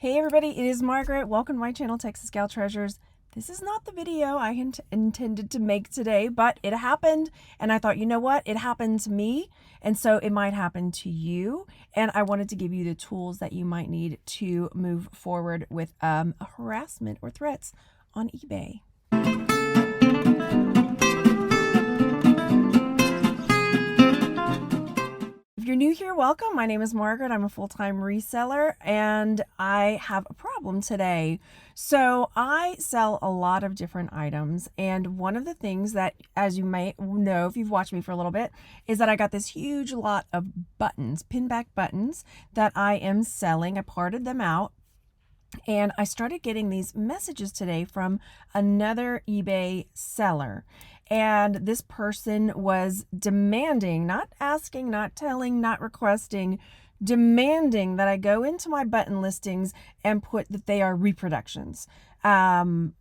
Hey everybody, it is Margaret. Welcome to my channel, Texas Gal Treasures. This is not the video I intended to make today, but it happened and I thought, you know what? It happened to me and so it might happen to you. And I wanted to give you the tools that you might need to move forward with harassment or threats on eBay. If you're new here, welcome. My name is Margaret. I'm a full-time reseller and I have a problem today. So I sell a lot of different items, and one of the things that, as you may know if you've watched me for a little bit, is that I got this huge lot of buttons, pin back buttons that I am selling. I parted them out. And I started getting these messages today from another eBay seller. And this person was demanding, not asking, not telling, not requesting, demanding that I go into my button listings and put that they are reproductions. Now,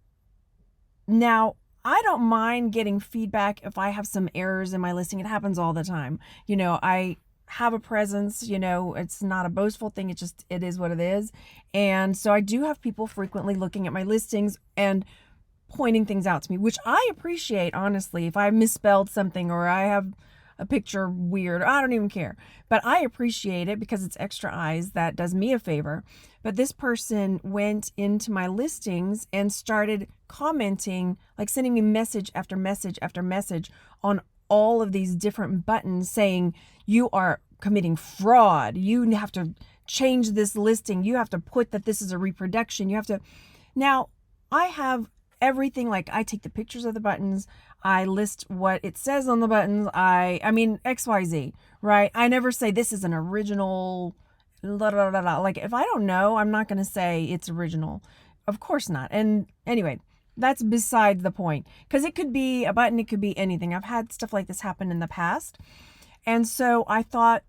I don't mind getting feedback if I have some errors in my listing. It happens all the time. You know, I have a presence, you know, it's not a boastful thing. It is what it is. And so I do have people frequently looking at my listings and pointing things out to me, which I appreciate, honestly. If I misspelled something or I have a picture weird, I don't even care, but I appreciate it because it's extra eyes. That does me a favor. But this person went into my listings and started commenting, like sending me message after message after message on all of these different buttons saying, you are committing fraud. You have to change this listing. You have to put that this is a reproduction. You have to. Now, I have everything. Like, I take the pictures of the buttons. I list what it says on the buttons. I mean, XYZ, right? I never say this is an original, la, la, la, la. Like, if I don't know, I'm not going to say it's original. Of course not. And anyway, that's beside the point, because it could be a button. It could be anything. I've had stuff like this happen in the past. And so I thought,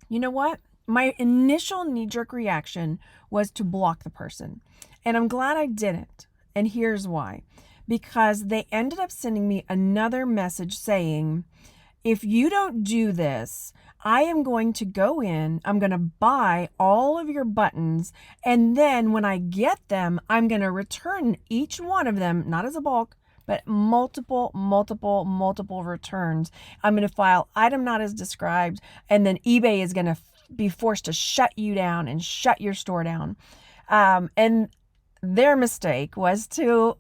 you know what? My initial knee-jerk reaction was to block the person. And I'm glad I didn't. And here's why. Because they ended up sending me another message saying, if you don't do this, I am going to go in, I'm going to buy all of your buttons, and then when I get them, I'm going to return each one of them, not as a bulk, but multiple returns. I'm going to file item not as described, and then eBay is going to be forced to shut you down and shut your store down. And their mistake was to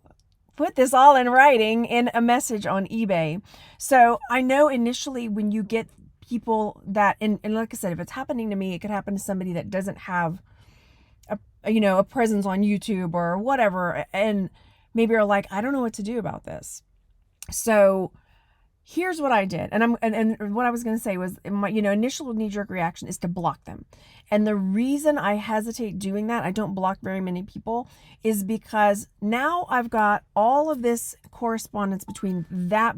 put this all in writing in a message on eBay. So I know initially when you get people that, and like I said, if it's happening to me, it could happen to somebody that doesn't have a presence on YouTube or whatever, and maybe are like, I don't know what to do about this. So here's what I did. And what I was going to say was, my initial knee-jerk reaction is to block them. And the reason I hesitate doing that, I don't block very many people, is because now I've got all of this correspondence between that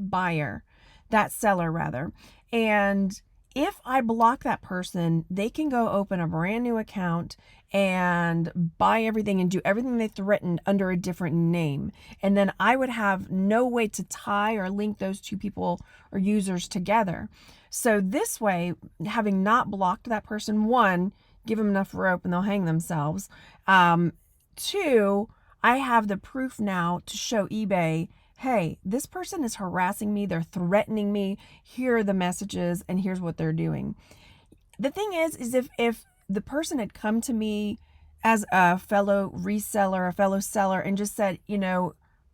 seller rather, and if I block that person, they can go open a brand new account and buy everything and do everything they threatened under a different name. And then I would have no way to tie or link those two people or users together. So this way, having not blocked that person, one, give them enough rope and they'll hang themselves. Two, I have the proof now to show eBay, hey, this person is harassing me. They're threatening me. Here are the messages and here's what they're doing. The thing is if the person had come to me as a fellow reseller, a fellow seller, and just said,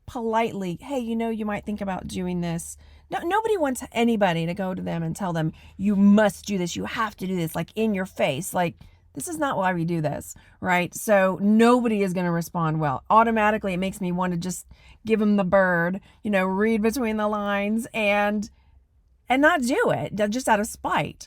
politely, hey, you might think about doing this. No, nobody wants anybody to go to them and tell them, you must do this. You have to do this, like in your face. Like, this is not why we do this, right? So nobody is going to respond well. Automatically, it makes me want to just give them the bird, read between the lines and not do it, just out of spite,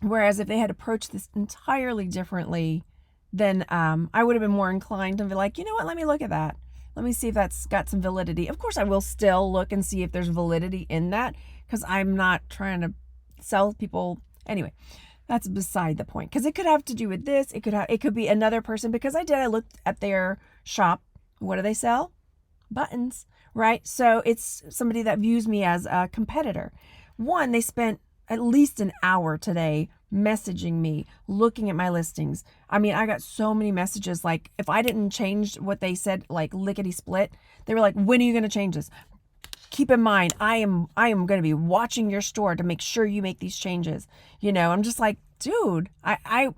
Whereas if they had approached this entirely differently, then I would have been more inclined to be like, you know what, let me look at that. Let me see if that's got some validity. Of course, I will still look and see if there's validity in that, because I'm not trying to sell people. Anyway, that's beside the point, because it could have to do with this. It could be another person, because I looked at their shop. What do they sell? Buttons, right? So it's somebody that views me as a competitor. One, they spent at least an hour today messaging me, looking at my listings. I mean, I got so many messages. Like, if I didn't change what they said, like lickety split, they were like, when are you going to change this? Keep in mind, I am going to be watching your store to make sure you make these changes. I'm just like, dude, I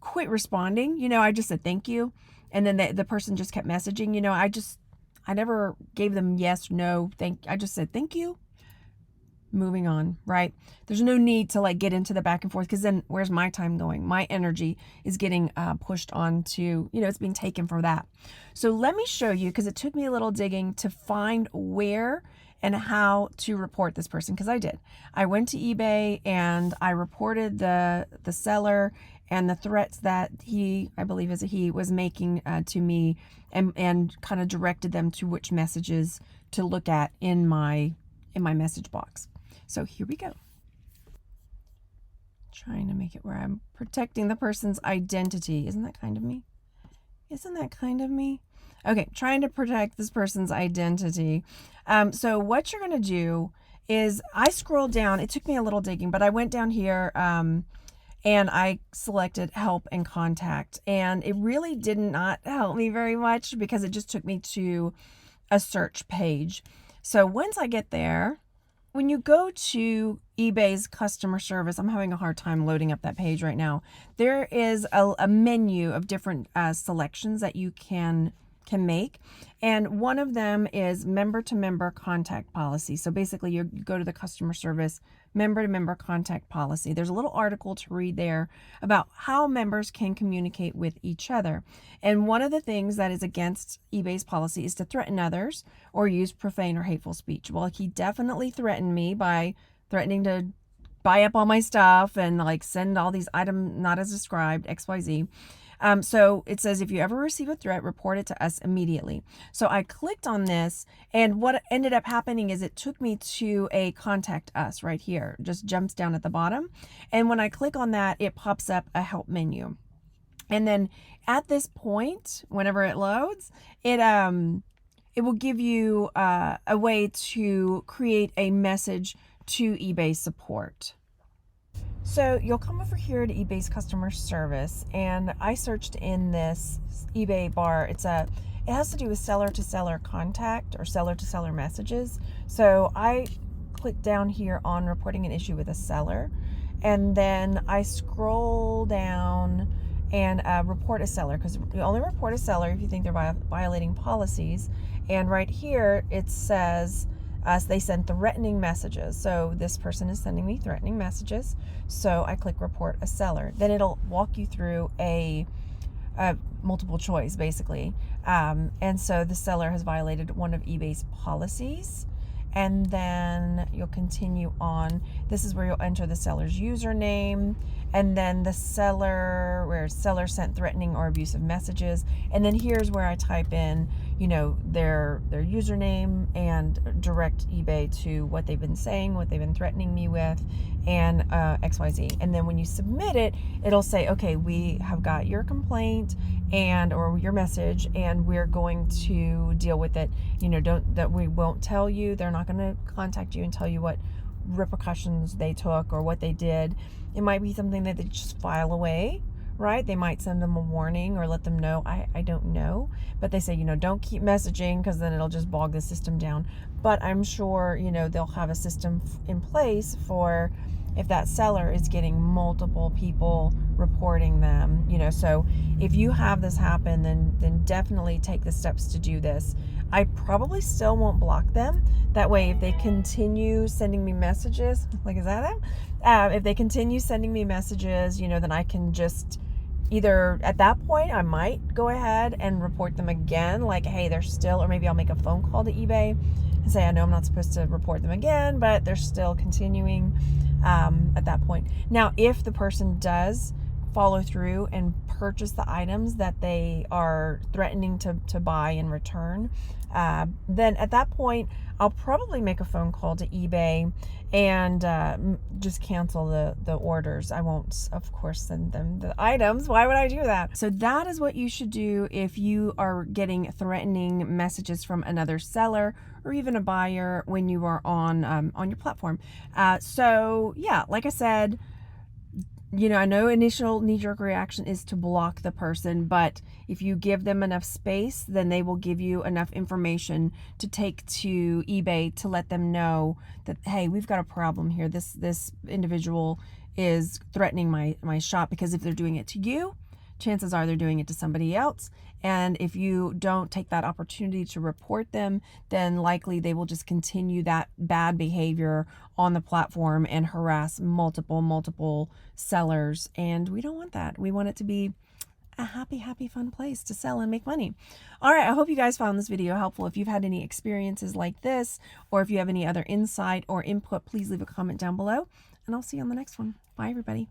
quit responding. I just said thank you. And then the person just kept messaging. I never gave them yes, no, I just said thank you. Moving on, right? There's no need to like get into the back and forth, because then where's my time going? My energy is getting pushed on to, it's being taken for that. So let me show you, because it took me a little digging to find where and how to report this person, because I did. I went to eBay and I reported the seller and the threats that I believe is he, was making to me, and kind of directed them to which messages to look at in my message box. So here we go. Trying to make it where I'm protecting the person's identity. Isn't that kind of me? Isn't that kind of me? Okay, trying to protect this person's identity. So what you're going to do is, I scrolled down. It took me a little digging, but I went down here and I selected help and contact. And it really did not help me very much, because it just took me to a search page. So once I get there, when you go to eBay's customer service, I'm having a hard time loading up that page right now. There is a menu of different selections that you can make. And one of them is member-to-member contact policy. So basically you go to the customer service member-to-member contact policy. There's a little article to read there about how members can communicate with each other. And one of the things that is against eBay's policy is to threaten others or use profane or hateful speech. Well, he definitely threatened me by threatening to buy up all my stuff and like send all these items not as described, XYZ. So it says, if you ever receive a threat, report it to us immediately. So I clicked on this, and what ended up happening is it took me to a contact us right here. Just jumps down at the bottom. And when I click on that, it pops up a help menu. And then at this point, whenever it loads, it will give you a way to create a message to eBay support. So you'll come over here to eBay's customer service, and I searched in this eBay bar. It has to do with seller to seller contact or seller to seller messages. So I clicked down here on reporting an issue with a seller, and then I scroll down and report a seller, because you only report a seller if you think they're violating policies. And right here it says they send threatening messages. So this person is sending me threatening messages. So I click report a seller. Then it'll walk you through a multiple choice, basically. And so the seller has violated one of eBay's policies. And then you'll continue on. This is where you'll enter the seller's username, and then the seller, where seller sent threatening or abusive messages. And then here's where I type in, their username, and direct eBay to what they've been saying, what they've been threatening me with, and XYZ. And then when you submit it, it'll say, okay, we have got your complaint or your message, and we're going to deal with it. We won't tell you. They're not going to contact you and tell you what repercussions they took or what they did. It might be something that they just file away, right? They might send them a warning or let them know. I don't know. But they say, don't keep messaging, because then it'll just bog the system down. But I'm sure, they'll have a system in place for if that seller is getting multiple people reporting them. So if you have this happen, then definitely take the steps to do this. I probably still won't block them. That way, if they continue sending me messages, like, is that them? If they continue sending me messages, then I can just either, at that point, I might go ahead and report them again, like, hey, they're still, or maybe I'll make a phone call to eBay and say, I know I'm not supposed to report them again, but they're still continuing at that point. Now, if the person does follow through and purchase the items that they are threatening to buy in return, then at that point, I'll probably make a phone call to eBay and just cancel the orders. I won't, of course, send them the items. Why would I do that? So that is what you should do if you are getting threatening messages from another seller or even a buyer when you are on your platform. So yeah, like I said, I know initial knee-jerk reaction is to block the person, but if you give them enough space, then they will give you enough information to take to eBay to let them know that, hey, we've got a problem here. This individual is threatening my shop, because if they're doing it to you, chances are they're doing it to somebody else. And if you don't take that opportunity to report them, then likely they will just continue that bad behavior on the platform and harass multiple sellers. And we don't want that. We want it to be a happy, fun place to sell and make money. All right. I hope you guys found this video helpful. If you've had any experiences like this, or if you have any other insight or input, please leave a comment down below, and I'll see you on the next one. Bye, everybody.